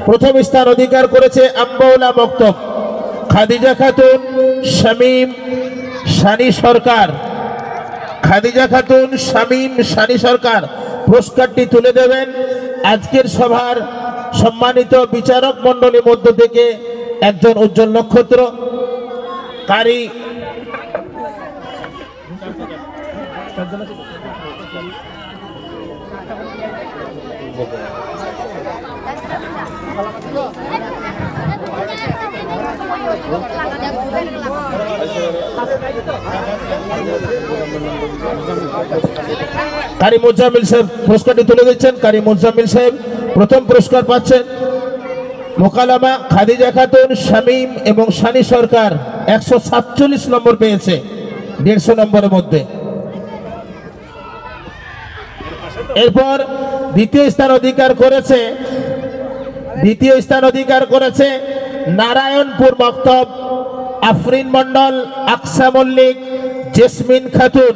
প্রথম স্থান অধিকার করেছে আম্বাউলা মক্তব খাদিজা খাতুন শামীম সানি সরকার। খাদিজা খাতুন শামীম সানি সরকার পুরস্কারটি তুলে দেবেন আজকের সভার সম্মানিত বিচারক মণ্ডলীর মধ্য থেকে একজন উজ্জ্বল নক্ষত্র কারি কারি মুজাম্মিল সাহেব পুরস্কারটি তুলে দিচ্ছেন। কারি মুজাম্মিল সাহেব প্রথম পুরস্কার পাচ্ছেন। মোকালামা খাদিজা খাতুন শামীম এবং সানি সরকার 147 নম্বর পেয়েছে 150 নম্বরের মধ্যে। এরপর দ্বিতীয় স্থান অধিকার করেছে নারায়ণপুর মক্তব আফরিন মন্ডল আকসা মল্লিক জেসমিন খাতুন।